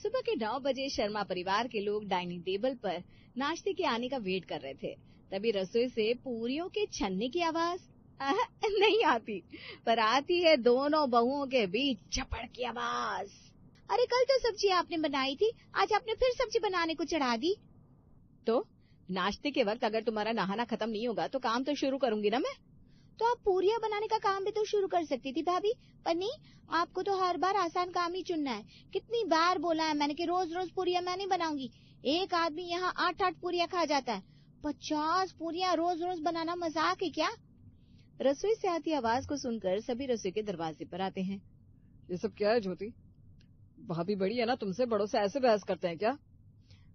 सुबह के 9 बजे शर्मा परिवार के लोग डाइनिंग टेबल पर नाश्ते के आने का वेट कर रहे थे। तभी रसोई से पूरियों के छनने की आवाज नहीं आती, पर आती है दोनों बहुओं के बीच झपड़ की आवाज। अरे कल तो सब्जी आपने बनाई थी, आज आपने फिर सब्जी बनाने को चढ़ा दी। तो नाश्ते के वक्त अगर तुम्हारा नहाना खत्म नहीं होगा तो काम तो शुरू करूंगी ना मैं। तो आप पूरियां बनाने का काम भी तो शुरू कर सकती थी भाभी, पर नहीं, आपको तो हर बार आसान काम ही चुनना है। कितनी बार बोला है मैंने कि रोज रोज पूरियां मैं नहीं बनाऊंगी। एक आदमी यहाँ 8-8 पूरियां खा जाता है, 50 पूरियां रोज रोज बनाना मजाक है क्या? रसोई से आती आवाज को सुनकर सभी रसोई के दरवाजे पर आते हैं। ये सब क्या है ज्योति? भाभी बड़ी है ना, तुमसे बड़ों से ऐसे बहस करते हैं क्या?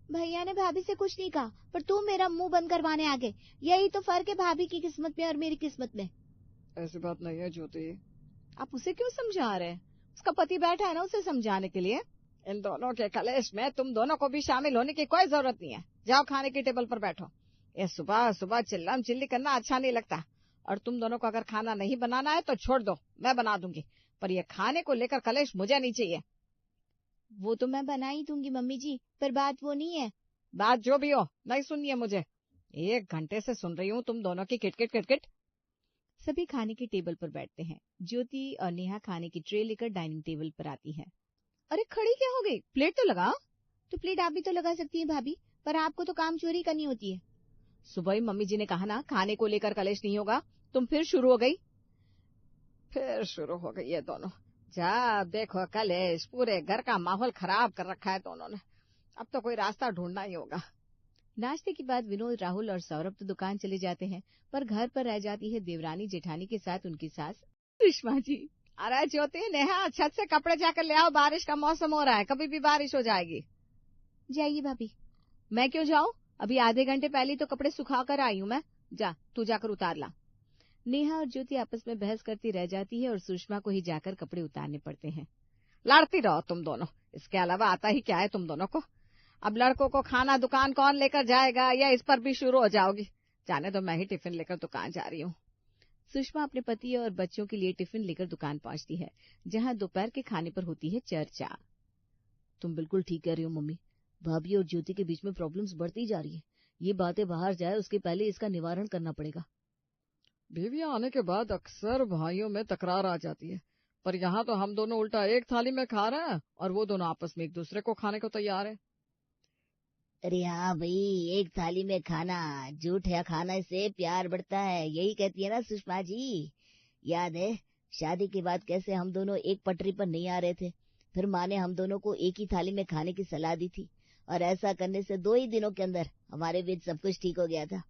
भैया ने भाभी से कुछ नहीं कहा, पर तू मेरा मुंह बंद करवाने आ गए। यही तो फर्क है भाभी की किस्मत में और मेरी किस्मत में। ऐसी बात नहीं है ज्योति। आप उसे क्यों समझा रहे हैं? उसका पति बैठा है ना उसे समझाने के लिए। इन दोनों के कलेश में तुम दोनों को भी शामिल होने की कोई जरूरत नहीं है। जाओ खाने की टेबल पर बैठो। ये सुबह सुबह चिल्लम चिल्ली करना अच्छा नहीं लगता। और तुम दोनों को अगर खाना नहीं बनाना है तो छोड़ दो, मैं बना दूंगी, पर ये खाने को लेकर कलेश मुझे नहीं चाहिए। वो तो मैं बना ही दूंगी मम्मी जी, पर बात वो नहीं है। बात जो भी हो नहीं सुननी है मुझे। 1 घंटे से सुन रही हूँ तुम दोनों की किटकिट किटकिट। सभी खाने की टेबल पर बैठते हैं। ज्योति और नेहा खाने की ट्रे लेकर डाइनिंग टेबल पर आती है। अरे खड़ी क्या हो गई, प्लेट तो लगाओ। तो प्लेट आप भी तो लगा सकती हैं भाभी, पर आपको तो काम चोरी करनी होती है। सुबह ही मम्मी जी ने कहा ना खाने को लेकर कलेश नहीं होगा, तुम फिर शुरू हो गई। फिर शुरू हो गई ये दोनों। जा देखो कलेश, पूरे घर का माहौल खराब कर रखा है दोनों ने। अब तो कोई रास्ता ढूंढना ही होगा। नाश्ते के बाद विनोद, राहुल और सौरभ तो दुकान चले जाते हैं, पर घर पर रह जाती है देवरानी जेठानी के साथ उनकी सास सुषमा जी। अरे ज्योति, नेहा छत से कपड़े जाकर ले आओ, बारिश का मौसम हो रहा है, कभी भी बारिश हो जाएगी। जाइए भाभी। मैं क्यों जाऊं? अभी आधे घंटे पहले तो कपड़े सुखा कर आई हूँ मैं। जा तू जाकर उतार ला। नेहा और ज्योति आपस में बहस करती रह जाती है और सुषमा को ही जाकर कपड़े उतारने पड़ते हैं। लड़ती रहो तुम दोनों, इसके अलावा आता ही क्या है तुम दोनों को। अब लड़कों को खाना दुकान कौन लेकर जाएगा, या इस पर भी शुरू हो जाओगी? जाने दो, मैं ही टिफिन लेकर दुकान जा रही हूँ। सुषमा अपने पति और बच्चों के लिए टिफिन लेकर दुकान पहुंचती है, जहां दोपहर के खाने पर होती है चर्चा। तुम बिल्कुल ठीक कह रही हो मम्मी, भाभी और ज्योति के बीच में प्रॉब्लम्स बढ़ती जा रही है। ये बातें बाहर जाए उसके पहले इसका निवारण करना पड़ेगा। बीवियां आने के बाद अक्सर भाइयों में तकरार आ जाती है, पर यहाँ तो हम दोनों उल्टा एक थाली में खा रहे हैं और वो दोनों आपस में एक दूसरे को खाने को तैयार है। अरे हाँ भाई, एक थाली में खाना, झूठ या खाने से प्यार बढ़ता है, यही कहती है ना सुषमा जी। याद है शादी के बाद कैसे हम दोनों एक पटरी पर नहीं आ रहे थे, फिर माँ ने हम दोनों को एक ही थाली में खाने की सलाह दी थी, और ऐसा करने से 2 ही दिनों के अंदर हमारे बीच सब कुछ ठीक हो गया था।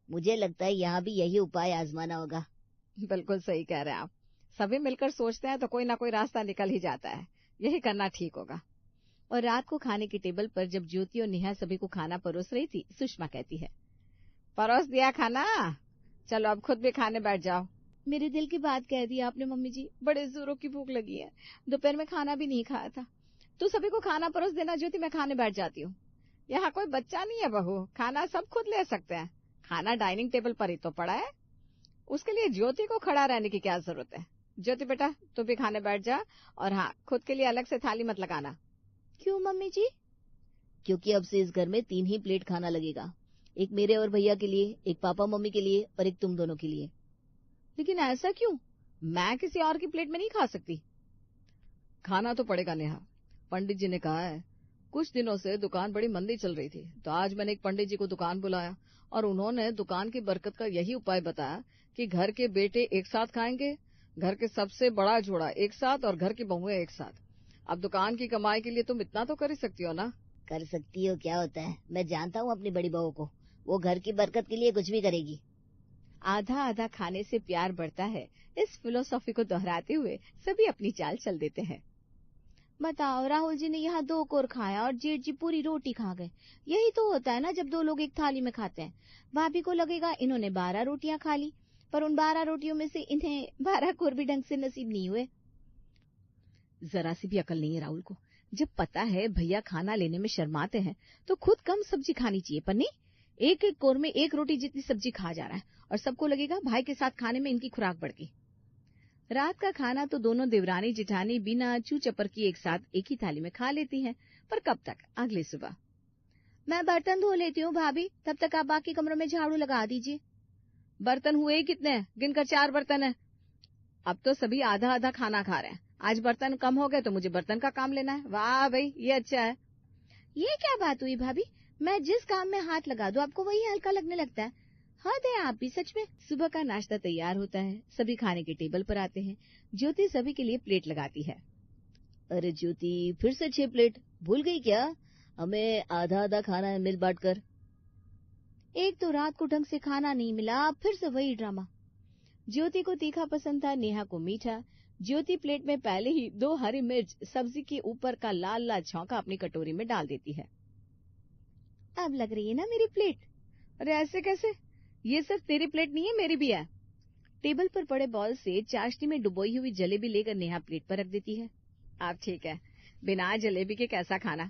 मुझे लगता है यहाँ भी यही उपाय आजमाना होगा। बिल्कुल सही कह रहे हैं आप। सभी मिलकर सोचते हैं तो कोई ना कोई रास्ता निकल ही जाता है। यही करना ठीक होगा। और रात को खाने की टेबल पर जब ज्योति और नेहा सभी को खाना परोस रही थी, सुषमा कहती है, परोस दिया खाना, चलो अब खुद भी खाने बैठ जाओ। मेरे दिल की बात कह दी आपने मम्मी जी, बड़े जोरों की भूख लगी है, दोपहर में खाना भी नहीं खाया था। तू सभी को खाना परोस देना ज्योति, मैं खाने बैठ जाती हूँ। यहाँ कोई बच्चा नहीं है बहू, खाना सब खुद ले सकते हैं। खाना डाइनिंग टेबल पर ही तो पड़ा है, उसके लिए ज्योति को खड़ा रहने की क्या जरूरत है। ज्योति बेटा, तू भी खाने बैठ जा, और हाँ, खुद के लिए अलग से थाली मत लगाना। क्यों मम्मी जी? क्योंकि अब से इस घर में 3 ही प्लेट खाना लगेगा, एक मेरे और भैया के लिए, एक पापा मम्मी के लिए और एक तुम दोनों के लिए। लेकिन ऐसा क्यों? मैं किसी और की प्लेट में नहीं खा सकती। खाना तो पड़ेगा नेहा, पंडित जी ने कहा है। कुछ दिनों से दुकान बड़ी मंदी चल रही थी, तो आज मैंने एक पंडित जी को दुकान बुलाया और उन्होंने दुकान की बरकत का यही उपाय बताया कि घर के बेटे एक साथ खाएंगे, घर के सबसे बड़ा जोड़ा एक साथ और घर की बहुएं एक साथ। अब दुकान की कमाई के लिए तुम इतना तो कर ही सकती हो ना। कर सकती हो क्या होता है, मैं जानता हूँ अपनी बड़ी बहू को, वो घर की बरकत के लिए कुछ भी करेगी। आधा आधा खाने से प्यार बढ़ता है, इस फिलोसॉफी को दोहराते हुए सभी अपनी चाल चल देते हैं। बताओ, राहुल जी ने यहाँ 2 कोर खाया और जेठ जी पूरी रोटी खा गए। यही तो होता है ना जब 2 लोग एक थाली में खाते हैं। भाभी को लगेगा इन्होंने 12 रोटियां खा ली, पर उन 12 रोटियों में से इन्हें 12 कोर भी ढंग से नसीब नहीं हुए। जरा सी भी अकल नहीं है राहुल को। जब पता है भैया खाना लेने में शर्माते हैं तो खुद कम सब्जी खानी चाहिए, पर नहीं, एक एक कोर में 1 रोटी जितनी सब्जी खा जा रहा है और सबको लगेगा भाई के साथ खाने में इनकी खुराक बढ़ गई। रात का खाना तो दोनों देवरानी जेठानी बिना चू चपर की एक साथ एक ही थाली में खा लेती हैं, पर कब तक? अगली सुबह। मैं बर्तन धो लेती हूँ भाभी, तब तक आप बाकी कमरों में झाड़ू लगा दीजिए। बर्तन हुए ही कितने हैं? गिनकर 4 बर्तन है। अब तो सभी आधा आधा खाना खा रहे हैं। आज बर्तन कम हो गए तो मुझे बर्तन का काम लेना है। वाह भाई, ये अच्छा है। ये क्या बात हुई भाभी? मैं जिस काम में हाथ लगा दूं आपको वही हल्का लगने लगता है। हद है आप भी सच में। सुबह का नाश्ता तैयार होता है, सभी खाने के टेबल पर आते हैं। ज्योति सभी के लिए प्लेट लगाती है। अरे ज्योति, फिर से 6 प्लेट भूल गई क्या? हमें आधा आधा खाना है, मिल बांट कर। एक तो रात को ढंग से खाना नहीं मिला, फिर से वही ड्रामा। ज्योति को तीखा पसंद था, नेहा को मीठा। ज्योति प्लेट में पहले ही 2 हरी मिर्च सब्जी के ऊपर का लाल लाल छौंका अपनी कटोरी में डाल देती है। अब लग रही है ना मेरी प्लेट। अरे ऐसे कैसे? ये सिर्फ तेरी प्लेट नहीं है, मेरी भी है। टेबल पर पड़े बॉल से चाशनी में डुबोई हुई जलेबी लेकर नेहा प्लेट पर रख देती है। आप ठीक है, बिना जलेबी के कैसा खाना?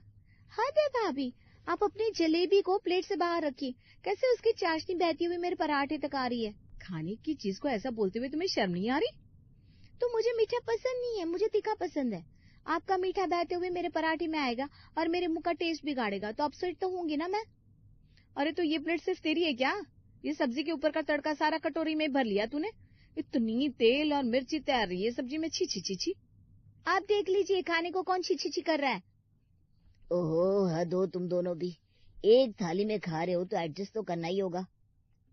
हद है भाभी, आप अपनी जलेबी को प्लेट से बाहर रखिए। कैसे उसकी चाशनी बहती हुई मेरे पराठे तक आ रही है। खाने की चीज को ऐसा बोलते हुए तुम्हें शर्म नहीं आ रही? तो मुझे मीठा पसंद नहीं है, मुझे तीखा पसंद है। आपका मीठा बहते हुए मेरे पराठे में आएगा और मेरे मुंह का टेस्ट बिगाड़ेगा, तो अपसेट तो होंगी ना मैं। अरे तो ये प्लेट सिर्फ तेरी है क्या? ये सब्जी के ऊपर का तड़का सारा कटोरी में भर लिया तूने। इतनी तेल और मिर्ची तैर रही है सब्जी में, छी छी छी छी। आप देख लीजिए खाने को कौन छी छी छी कर रहा है। ओहो, हद हो तुम दोनों भी। एक थाली में खा रहे हो तो एडजस्ट तो करना ही होगा।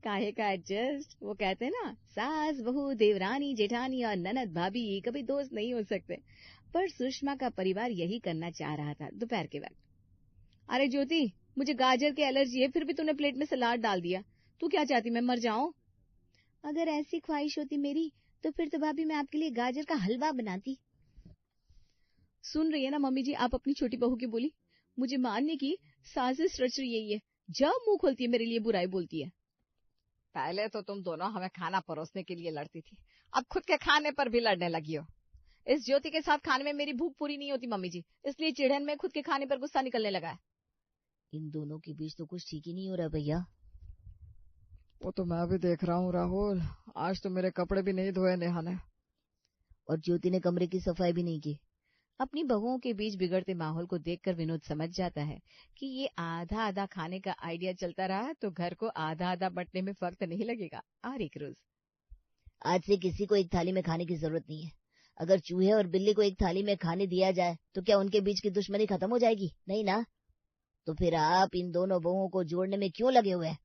काहे का एडजस्ट? वो कहते हैं ना, सास बहू देवरानी जेठानी और ननद भाभी कभी दोस्त नहीं हो सकते। पर सुषमा का परिवार यही करना चाह रहा था दोपहर के वक्त। अरे ज्योति, मुझे गाजर की एलर्जी है, फिर भी तूने प्लेट में सलाद डाल दिया। तू क्या चाहती, मैं मर जाऊं? अगर ऐसी ख्वाहिश होती मेरी तो फिर तो भाभी मैं आपके लिए गाजर का हलवा बनाती। सुन रही है ना मम्मी जी, आप अपनी छोटी बहू की बोली। मुझे मारने की साजिश रच रही है ये। जब मुंह खोलती है मेरे लिए बुराई बोलती है। पहले तो तुम दोनों हमें खाना परोसने के लिए लड़ती थी, अब खुद के खाने पर भी लड़ने लगी हो। इस ज्योति के साथ खाने में मेरी भूख पूरी नहीं होती मम्मी जी, इसलिए चिढ़न में खुद के खाने पर गुस्सा निकलने लगा है। इन दोनों के बीच तो कुछ ठीक ही नहीं हो रहा भैया। वो तो मैं भी देख रहा हूँ राहुल, आज तो मेरे कपड़े भी नहीं धोए नेहा ने। और ज्योति ने कमरे की सफाई भी नहीं की। अपनी बहुओं के बीच बिगड़ते माहौल को देखकर विनोद समझ जाता है कि ये आधा आधा खाने का आइडिया चलता रहा तो घर को आधा आधा बंटने में वक्त नहीं लगेगा। और एक रोज आज से किसी को एक थाली में खाने की जरूरत नहीं है। अगर चूहे और बिल्ली को एक थाली में खाने दिया जाए तो क्या उनके बीच की दुश्मनी खत्म हो जाएगी? नहीं ना। तो फिर आप इन दोनों बहुओं को जोड़ने में क्यों लगे हुए हैं?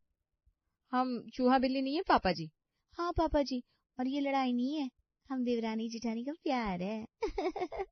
हम चूहा बिल्ली नहीं है पापा जी। हाँ पापा जी, और ये लड़ाई नहीं है, हम देवरानी जेठानी का प्यार है।